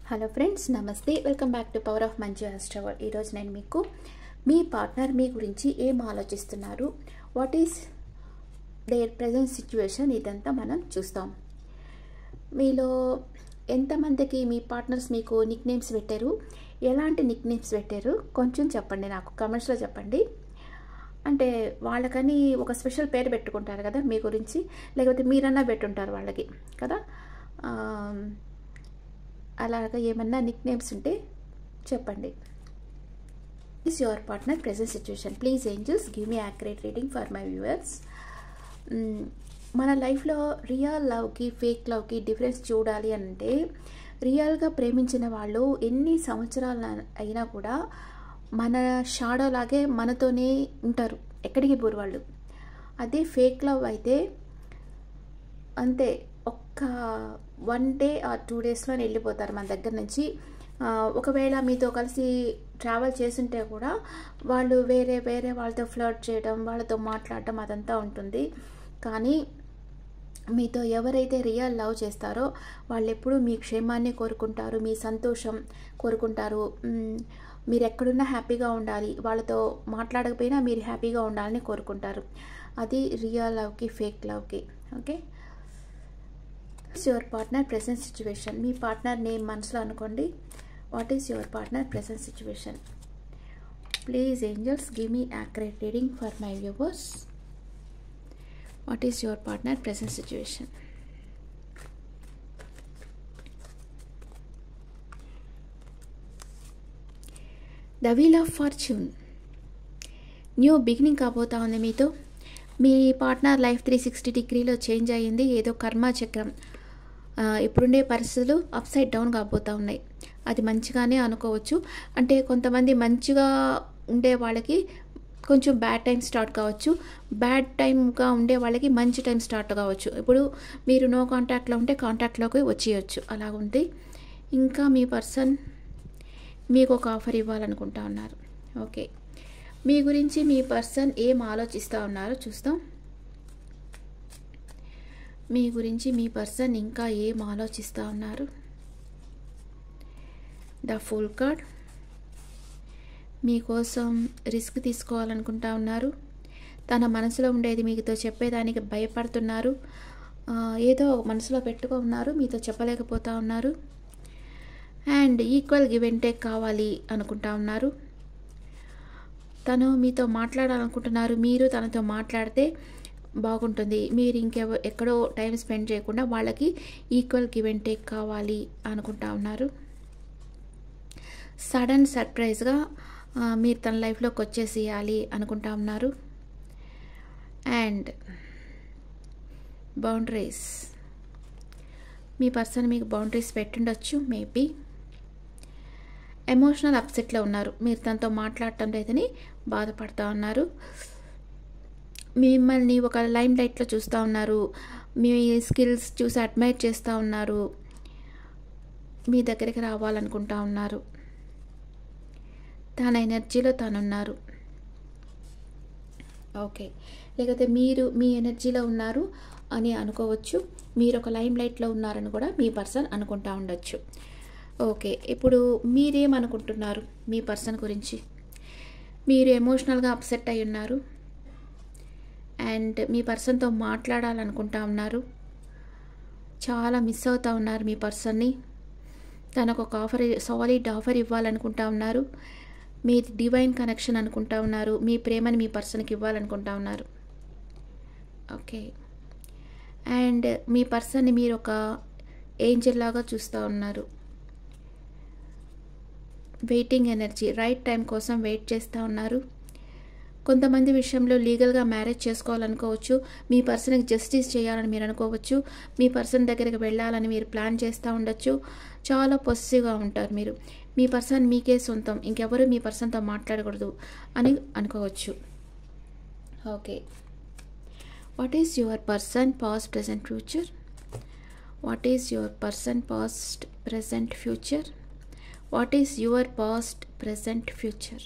Hello friends, నమస్తే. Welcome back to power of మంచి ఆస్ట్రావల్. ఈరోజు నేను మీకు మీ పార్ట్నర్ మీ గురించి ఏం ఆలోచిస్తున్నారు, what is their present situation, ఇదంతా మనం చూస్తాం. మీలో ఎంతమందికి మీ పార్ట్నర్స్ మీకు నిక్ నేమ్స్ పెట్టారు, ఎలాంటి నిక్ నేమ్స్ పెట్టారు కొంచెం చెప్పండి, నాకు కమెంట్స్లో చెప్పండి. అంటే వాళ్ళకని ఒక స్పెషల్ పేరు పెట్టుకుంటారు కదా మీ గురించి, లేకపోతే మీరన్నా పెట్టుంటారు వాళ్ళకి కదా. అలాగా ఏమన్నా నిక్ నేమ్స్ ఉంటే చెప్పండి. Is your partner present situation. Please angels give me accurate reading for my viewers. మన లైఫ్లో రియల్ లవ్కి ఫేక్ లవ్కి డిఫరెన్స్ చూడాలి అంటే, రియల్గా ప్రేమించిన వాళ్ళు ఎన్ని సంవత్సరాలు అయినా కూడా మన షాడో లాగే మనతోనే ఉంటారు, ఎక్కడికి పోరు వాళ్ళు. అదే ఫేక్ లవ్ అయితే అంతే, ఒక్క 1 డే ఆర్ 2 డేస్లో వెళ్ళిపోతారు మన దగ్గర నుంచి. ఒకవేళ మీతో కలిసి ట్రావెల్ చేస్తుంటే కూడా వాళ్ళు వేరే వాళ్ళతో ఫ్లర్ట్ చేయడం, వాళ్ళతో మాట్లాడటం అదంతా ఉంటుంది. కానీ మీతో ఎవరైతే రియల్ లవ్ చేస్తారో వాళ్ళు ఎప్పుడూ మీ క్షేమాన్ని కోరుకుంటారు, మీ సంతోషం కోరుకుంటారు. మీరు ఎక్కడున్నా హ్యాపీగా ఉండాలి, వాళ్ళతో మాట్లాడకపోయినా మీరు హ్యాపీగా ఉండాలని కోరుకుంటారు. అది రియల్ లవ్కి ఫేక్ లవ్కి. Okay, your partner present situation. మీ పార్ట్నర్ నేమ్ మనసులో అనుకోండి. What is your partner present situation? Please angels give me accurate reading for my viewers. What is your partner present situation? The wheel of fortune. New beginning కాబోతా ఉంది మీతో. మీ partner life 360 డిగ్రీలో change అయ్యింది. ఏదో కర్మ చక్రం, ఇప్పుడుండే పరిస్థితులు అప్సైడ్ డౌన్ కాబోతూ ఉన్నాయి. అది మంచిగానే అనుకోవచ్చు. అంటే కొంతమంది మంచిగా ఉండే వాళ్ళకి కొంచెం బ్యాడ్ టైం స్టార్ట్ కావచ్చు, బ్యాడ్ టైంగా ఉండే వాళ్ళకి మంచి టైం స్టార్ట్ కావచ్చు. ఇప్పుడు మీరు నో కాంటాక్ట్లో ఉంటే కాంటాక్ట్లోకి వచ్చేయచ్చు, అలాగుంది. ఇంకా మీ పర్సన్ మీకు ఒక ఆఫర్ ఇవ్వాలనుకుంటా ఉన్నారు. ఓకే, మీ గురించి మీ పర్సన్ ఏం ఆలోచిస్తూ ఉన్నారో చూస్తాం. మీ గురించి మీ పర్సన్ ఇంకా ఏం ఆలోచిస్తూ ఉన్నారు. The full card. మీకోసం రిస్క్ తీసుకోవాలనుకుంటా ఉన్నారు. తన మనసులో ఉండేది మీతో చెప్పేదానికి భయపడుతున్నారు. ఏదో మనసులో పెట్టుకున్నారు, మీతో చెప్పలేకపోతా ఉన్నారు. And equal give and take కావాలి అనుకుంటా ఉన్నారు. తను మీతో మాట్లాడాలనుకుంటున్నారు, మీరు తనతో మాట్లాడితే బాగుంటుంది. మీరు ఎక్కడో టైం స్పెండ్ చేయకుండా వాళ్ళకి ఈక్వల్ గివ్ అండ్ టేక్ కావాలి అనుకుంటా ఉన్నారు. సడన్ సర్ప్రైజ్గా మీరు తన లైఫ్లోకి వచ్చేసేయాలి అనుకుంటా ఉన్నారు. And boundaries. మీ పర్సన్ మీకు బౌండరీస్ పెట్టుండొచ్చు మేబీ. ఎమోషనల్ అప్సెట్లో ఉన్నారు, మీరు తనతో మాట్లాడటం లేదని బాధపడుతూ ఉన్నారు. మిమ్మల్ని ఒక లైమ్ లైట్లో చూస్తూ ఉన్నారు, మీ స్కిల్స్ చూసి అడ్మైర్ చేస్తూ ఉన్నారు, మీ దగ్గరికి రావాలనుకుంటా ఉన్నారు. తన ఎనర్జీలో తనున్నారు. ఓకే, లేకపోతే మీరు మీ ఎనర్జీలో ఉన్నారు అని అనుకోవచ్చు. మీరు ఒక లైమ్ లైట్లో ఉన్నారని కూడా మీ పర్సన్ అనుకుంటా ఉండొచ్చు. ఓకే, ఇప్పుడు మీరేమనుకుంటున్నారు మీ పర్సన్ గురించి? మీరు ఎమోషనల్గా అప్సెట్ అయి ఉన్నారు అండ్ మీ పర్సన్తో మాట్లాడాలనుకుంటా ఉన్నారు. చాలా మిస్ అవుతూ ఉన్నారు మీ పర్సన్ని. తనకు ఒక ఆఫర్, సాలిడ్ ఆఫర్ ఇవ్వాలనుకుంటా ఉన్నారు. మీ డివైన్ కనెక్షన్ అనుకుంటా ఉన్నారు. మీ ప్రేమని మీ పర్సన్కి ఇవ్వాలనుకుంటా ఉన్నారు. ఓకే, అండ్ మీ పర్సన్ని మీరు ఒక ఏంజల్ లాగా చూస్తూ ఉన్నారు. వెయిటింగ్ ఎనర్జీ, రైట్ టైం కోసం వెయిట్ చేస్తూ ఉన్నారు. కొంతమంది విషయంలో లీగల్గా మ్యారేజ్ చేసుకోవాలనుకోవచ్చు. మీ పర్సన్కి జస్టిస్ చేయాలని మీరు అనుకోవచ్చు. మీ పర్సన్ దగ్గరికి వెళ్ళాలని మీరు ప్లాన్ చేస్తూ ఉండొచ్చు. చాలా పొసెసివ్గా ఉంటారు మీరు. మీ పర్సన్ మీకే సొంతం, ఇంకెవరు మీ పర్సన్తో మాట్లాడకూడదు అని అనుకోవచ్చు. Okay, what is your person past present future? What is your person past present future? What is your past present future?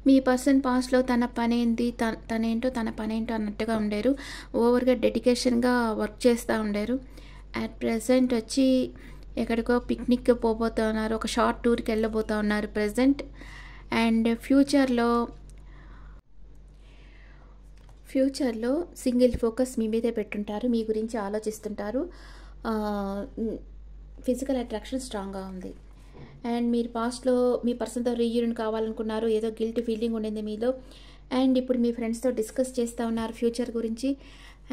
Me person పాస్ట్లో తన పనేంటి తనేంటో తన పనేంటో అన్నట్టుగా ఉండేరు. ఓవర్గా డెడికేషన్గా వర్క్ చేస్తూ ఉండేరు. అట్ ప్రెజెంట్ వచ్చి ఎక్కడికో పిక్నిక్ పోబోతున్నారు, ఒక షార్ట్ టూర్కి వెళ్ళబోతూ ఉన్నారు ప్రెజెంట్. అండ్ ఫ్యూచర్లో సింగిల్ ఫోకస్ మీ మీదే పెట్టుంటారు, మీ గురించి ఆలోచిస్తుంటారు. ఫిజికల్ అట్రాక్షన్ స్ట్రాంగ్గా ఉంది. అండ్ మీరు పాస్ట్లో మీ పర్సన్తో రీయూనియన్ కావాలనుకున్నారు, ఏదో గిల్ట్ ఫీలింగ్ ఉండింది మీలో. అండ్ ఇప్పుడు మీ ఫ్రెండ్స్తో డిస్కస్ చేస్తూ ఉన్నారు ఫ్యూచర్ గురించి.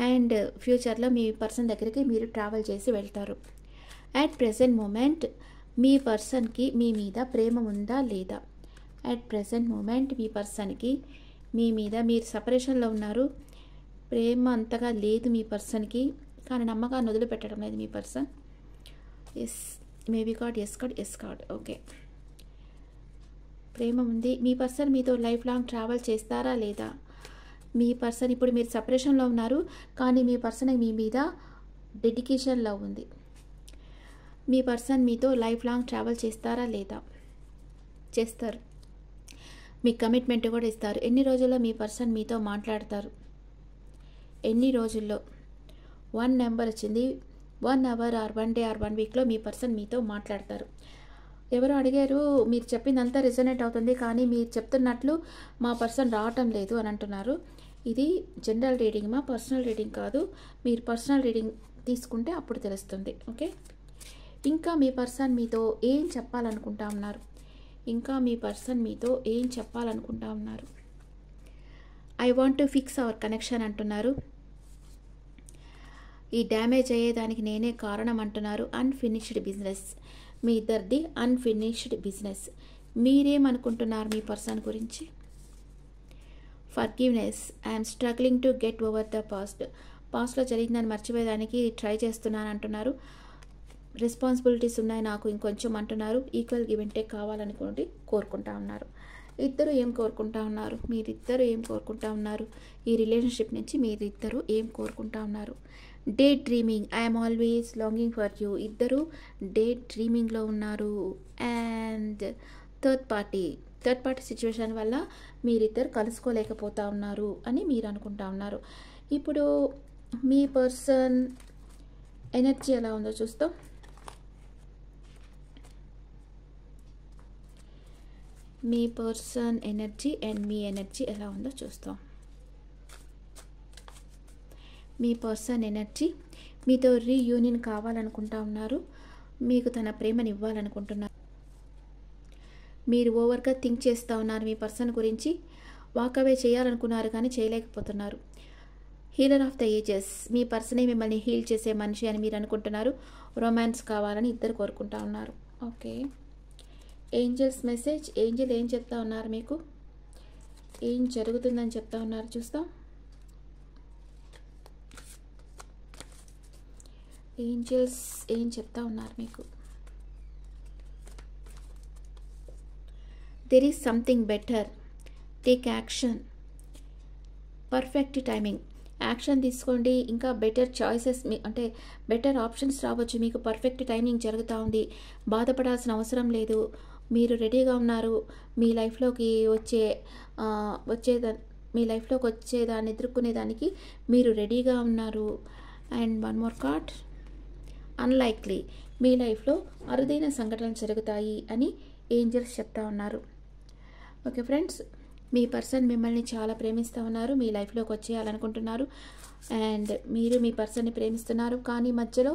అండ్ ఫ్యూచర్లో మీ పర్సన్ దగ్గరికి మీరు ట్రావెల్ చేసి వెళ్తారు. అట్ ప్రెజెంట్ మూమెంట్ మీ పర్సన్కి మీ మీద ప్రేమ ఉందా లేదా? అట్ ప్రెజెంట్ మూమెంట్ మీ పర్సన్కి మీ మీద, మీరు సపరేషన్లో ఉన్నారు, ప్రేమ అంతగా లేదు మీ పర్సన్కి, కానీ నమ్మకాన్ని వదిలిపెట్టడం లేదు మీ person. Yes, maybe card, yes card, yes card. Okay, ప్రేమ ఉంది. మీ పర్సన్ మీతో లైఫ్ లాంగ్ ట్రావెల్ చేస్తారా లేదా? మీ పర్సన్, ఇప్పుడు మీరు సపరేషన్లో ఉన్నారు, కానీ మీ పర్సన్ మీ మీద డెడికేషన్ లవ్ ఉంది. మీ పర్సన్ మీతో లైఫ్ లాంగ్ ట్రావెల్ చేస్తారా లేదా? చేస్తారు. మీ కమిట్మెంట్ కూడా ఇస్తారు. ఎన్ని రోజుల్లో మీ పర్సన్ మీతో మాట్లాడతారు? ఎన్ని రోజుల్లో? 1 నెంబర్ వచ్చింది. 1 అవర్ ఆర్ 1 డే ఆర్ 1 వీక్లో మీ పర్సన్ మీతో మాట్లాడతారు. ఎవరో అడిగారు, మీరు చెప్పిందంతా రిజనేట్ అవుతుంది, కానీ మీరు చెప్తున్నట్లు మా పర్సన్ రావటం లేదు అని అంటున్నారు. ఇది జనరల్ రీడింగ్, మా పర్సనల్ రీడింగ్ కాదు. మీరు పర్సనల్ రీడింగ్ తీసుకుంటే అప్పుడు తెలుస్తుంది. ఓకే, ఇంకా మీ పర్సన్ మీతో ఏం చెప్పాలనుకుంటా ఉన్నారు? ఇంకా మీ పర్సన్ మీతో ఏం చెప్పాలనుకుంటా ఉన్నారు? I want to fix our connection అంటున్నారు. ఈ డ్యామేజ్ అయ్యేదానికి నేనే కారణం అంటున్నారు. అన్ఫినిష్డ్ బిజినెస్, మీ ఇద్దరిది అన్ఫినిష్డ్ బిజినెస్. మీరేమనుకుంటున్నారు మీ పర్సన్ గురించి? Forgiveness, I'm struggling to get over the పాస్ట్లో జరిగిందని మర్చిపోయేదానికి ట్రై చేస్తున్నాను అంటున్నారు. రెస్పాన్సిబిలిటీస్ ఉన్నాయి నాకు ఇంకొంచెం అంటున్నారు. ఈక్వల్ గివ్ అండ్ టేక్ కావాలనుకోండి కోరుకుంటా ఉన్నారు. ఇద్దరు ఏం కోరుకుంటా ఉన్నారు? మీరిద్దరు ఏం కోరుకుంటా ఉన్నారు? ఈ రిలేషన్షిప్ నుంచి మీరిద్దరు ఏం కోరుకుంటా ఉన్నారు? Day dreaming, I'm always longing for you. ఇద్దరు డే డ్రీమింగ్లో ఉన్నారు. అండ్ థర్డ్ పార్టీ సిచ్యువేషన్ వల్ల మీరిద్దరు కలుసుకోలేకపోతా ఉన్నారు అని మీరు అనుకుంటా ఉన్నారు. ఇప్పుడు మీ పర్సన్ ఎనర్జీ ఎలా ఉందో చూస్తాం. మీ పర్సన్ ఎనర్జీ అండ్ మీ ఎనర్జీ ఎలా ఉందో చూస్తాం. మీ పర్సన్ ఎనర్జీ మీతో రీయూనియన్ కావాలనుకుంటా ఉన్నారు, మీకు తన ప్రేమని ఇవ్వాలనుకుంటున్నారు. మీరు ఓవర్గా థింక్ చేస్తూ ఉన్నారు మీ పర్సన్ గురించి. వాకవే చేయాలనుకున్నారు కానీ చేయలేకపోతున్నారు. హీలర్ ఆఫ్ ద ఏజెస్, మీ పర్సనే మిమ్మల్ని హీల్ చేసే మనిషి అని మీరు అనుకుంటున్నారు. రొమాన్స్ కావాలని ఇద్దరు కోరుకుంటా ఉన్నారు. Okay, angels message. ఏంజల్ ఏం చెప్తా ఉన్నారు మీకు? ఏం జరుగుతుందని చెప్తా ఉన్నారు చూస్తాం. ఏంజల్స్ ఏం చెప్తా ఉన్నారు మీకు? There is something better, take action, perfect timing. Action తీసుకోండి. ఇంకా బెటర్ చాయిసెస్, అంటే బెటర్ ఆప్షన్స్ రావచ్చు. మీకు పర్ఫెక్ట్ టైమింగ్ జరుగుతూ ఉంది. బాధపడాల్సిన అవసరం లేదు. మీరు రెడీగా ఉన్నారు. మీ లైఫ్లోకి వచ్చేదాన్ని ఎదుర్కొనేదానికి మీరు రెడీగా ఉన్నారు. అండ్ 1 మోర్ కార్డ్, అన్లైక్లీ, మీ లైఫ్లో అరుదైన సంఘటనలు జరుగుతాయి అని ఏంజల్స్ చెప్తా ఉన్నారు. ఓకే ఫ్రెండ్స్, మీ పర్సన్ మిమ్మల్ని చాలా ప్రేమిస్తూ ఉన్నారు, మీ లైఫ్లోకి వచ్చేయాలనుకుంటున్నారు. అండ్ మీరు మీ పర్సన్ని ప్రేమిస్తున్నారు, కానీ మధ్యలో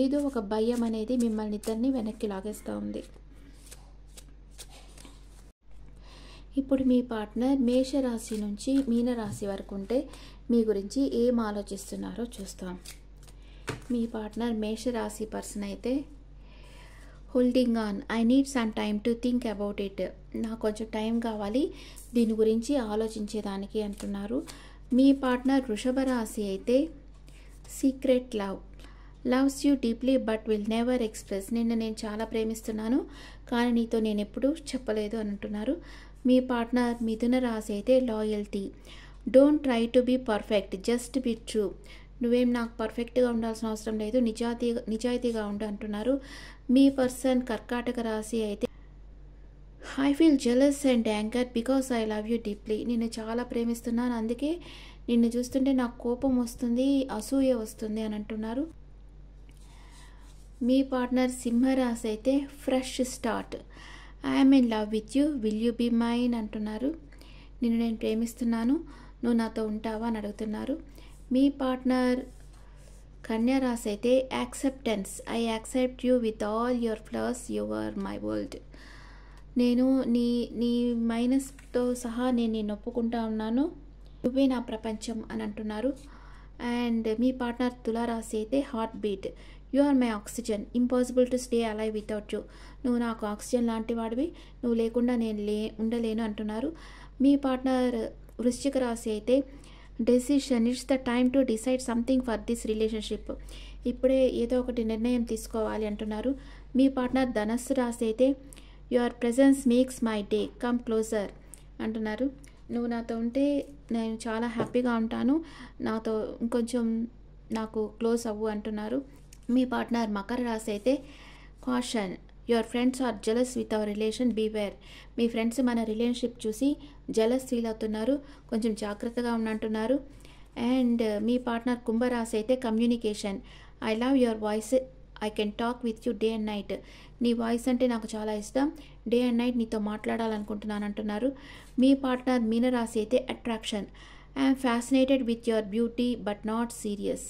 ఏదో ఒక భయం అనేది మిమ్మల్ని ఇద్దరిని వెనక్కి లాగేస్తూ ఉంది. ఇప్పుడు మీ పార్ట్నర్ మేషరాశి నుంచి మీనరాశి వరకు ఉంటే మీ గురించి ఏం ఆలోచిస్తున్నారో చూస్తాం. మీ పార్ట్నర్ మేషరాశి పర్సన్ అయితే holding on, I need some time to think about it. నాకు కొంచెం టైం కావాలి దీని గురించి ఆలోచించేదానికి అంటున్నారు. మీ పార్ట్నర్ వృషభ రాశి అయితే secret love, loves you deeply but will never express. నిన్ను నేను చాలా ప్రేమిస్తున్నాను కానీ నీతో నేను ఎప్పుడూ చెప్పలేదు అని అంటున్నారు. మీ పార్ట్నర్ మిథున రాశి అయితే loyalty, don't try to be perfect, just be true. నువ్వేం నాకు పర్ఫెక్ట్గా ఉండాల్సిన అవసరం లేదు, నిజాయితీగా ఉండు అంటున్నారు. మీ పర్సన్ కర్కాటక రాశి అయితే I feel jealous and anger because I love you deeply. నిన్ను చాలా ప్రేమిస్తున్నాను, అందుకే నిన్ను చూస్తుంటే నాకు కోపం వస్తుంది, అసూయ వస్తుంది అని అంటున్నారు. మీ పార్ట్నర్ సింహరాశి అయితే fresh start, I'm in love with you, will you be mine అంటున్నారు. నిన్ను నేను ప్రేమిస్తున్నాను, నువ్వు నాతో ఉంటావా అని అడుగుతున్నారు. మీ పార్ట్నర్ కన్యా రాశి అయితే acceptance, I accept you with all your flaws, you are my world. నేను నీ మైనస్తో సహా నేను నిన్ను ఒప్పుకుంటా ఉన్నాను, నువ్వే నా ప్రపంచం అని అంటున్నారు. అండ్ మీ పార్ట్నర్ తులారాశి అయితే heartbeat, you are my oxygen, impossible to stay alive without you. నువ్వు నాకు ఆక్సిజన్ లాంటి వాడివి, నువ్వు లేకుండా నేను ఉండలేను అంటున్నారు. మీ పార్ట్నర్ వృశ్చిక రాశి అయితే decision, it's the time to decide something for this relationship, ఇప్పుడే ఏదో ఒకటి నిర్ణయం తీసుకోవాలి అంటున్నారు. మీ పార్ట్నర్ ధనస్సు రాశి అయితే your presence makes my day, come closer అంటున్నారు. నువ్వు నాతో ఉంటే నేను చాలా హ్యాపీగా ఉంటాను, నాతో ఇంకొంచెం నాకు క్లోజ్ అవ్వు అంటున్నారు. మీ పార్ట్నర్ మకర రాశి అయితే caution, your friends are jealous with our relation, beware. మీ ఫ్రెండ్స్ మన రిలేషన్షిప్ చూసి జెలస్ ఫీల్ అవుతున్నారు, కొంచెం జాగ్రత్తగా ఉండంటున్నారు. అండ్ మీ పార్ట్నర్ కుంభరాశి అయితే communication, I love your voice, I can talk with you day and night. నీ వాయిస్ అంటే నాకు చాలా ఇష్టం, డే అండ్ నైట్ నీతో మాట్లాడాలనుకుంటున్నాను అంటున్నారు. మీ పార్ట్నర్ మీనరాశి అయితే attraction, I'm fascinated with your beauty but not serious.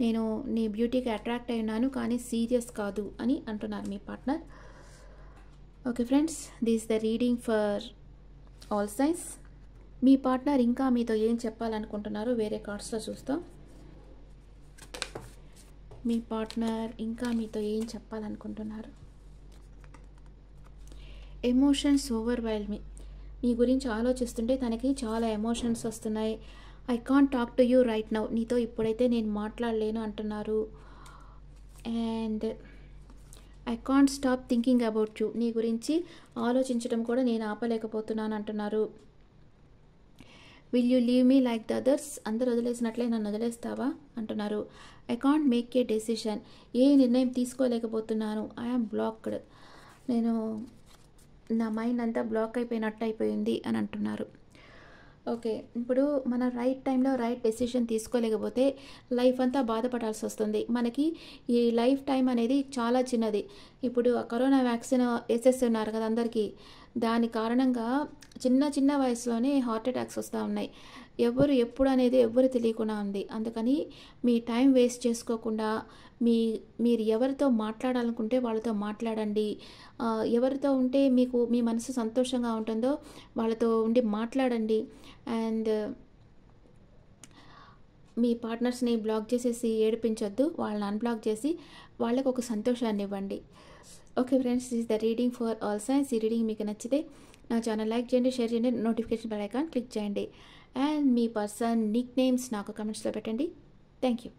నేను నీ బ్యూటీకి అట్రాక్ట్ అయి ఉన్నాను కానీ సీరియస్ కాదు అని అంటున్నారు మీ partner. Okay friends, this the reading for all signs. మీ పార్ట్నర్ ఇంకా మీతో ఏం చెప్పాలనుకుంటున్నారో వేరే కార్డ్స్లో చూస్తాం. మీ పార్ట్నర్ ఇంకా మీతో ఏం చెప్పాలనుకుంటున్నారు. ఎమోషన్స్ ఓవర్వెల్మ్, మీ గురించి ఆలోచిస్తుంటే తనకి చాలా ఎమోషన్స్ వస్తున్నాయి. I can't talk to you right now, నీతో ఇప్పుడైతే నేను మాట్లాడలేను అంటున్నారు. And I can't stop thinking about you, నీ గురించి ఆలోచించడం కూడా నేను ఆపలేకపోతున్నాను అంటున్నారు. Will you leave me like the others, అందరు వదిలేసినట్లే నన్ను వదిలేస్తావా అంటున్నారు. I can't make a decision, ఏ నిర్ణయం తీసుకోలేకపోతున్నాను. ఐఆమ్ బ్లాక్డ్, నేను నా మైండ్ అంతా బ్లాక్ అయిపోయినట్టు అయిపోయింది అని అంటున్నారు. ఓకే, ఇప్పుడు మన రైట్ టైంలో రైట్ డెసిషన్ తీసుకోలేకపోతే లైఫ్ అంతా బాధపడాల్సి వస్తుంది. మనకి ఈ లైఫ్ టైం అనేది చాలా చిన్నది. ఇప్పుడు కరోనా వ్యాక్సిన్ వేసేస్తున్నారు కదా అందరికీ, దాని కారణంగా చిన్న వయసులోనే హార్ట్ అటాక్స్ వస్తూ ఉన్నాయి. ఎవరు ఎప్పుడు అనేది ఎవరు తెలియకుండా ఉంది. అందుకని మీ టైం వేస్ట్ చేసుకోకుండా మీరు ఎవరితో మాట్లాడాలనుకుంటే వాళ్ళతో మాట్లాడండి. ఎవరితో ఉంటే మీ మనసు సంతోషంగా ఉంటుందో వాళ్ళతో ఉండి మాట్లాడండి. అండ్ మీ పార్ట్నర్స్ని బ్లాక్ చేసేసి ఏడిపించొద్దు, వాళ్ళని అన్బ్లాక్ చేసి వాళ్ళకు ఒక సంతోషాన్ని ఇవ్వండి. Okay friends, this is the reading for all science. ఈ రీడింగ్ మీకు నచ్చితే నా ఛానల్ లైక్ చేయండి, షేర్ చేయండి, నోటిఫికేషన్ బెల్ ఐకాన్ క్లిక్ చేయండి. And me person Nick names నాకు కమెంట్స్లో పెట్టండి. Thank you.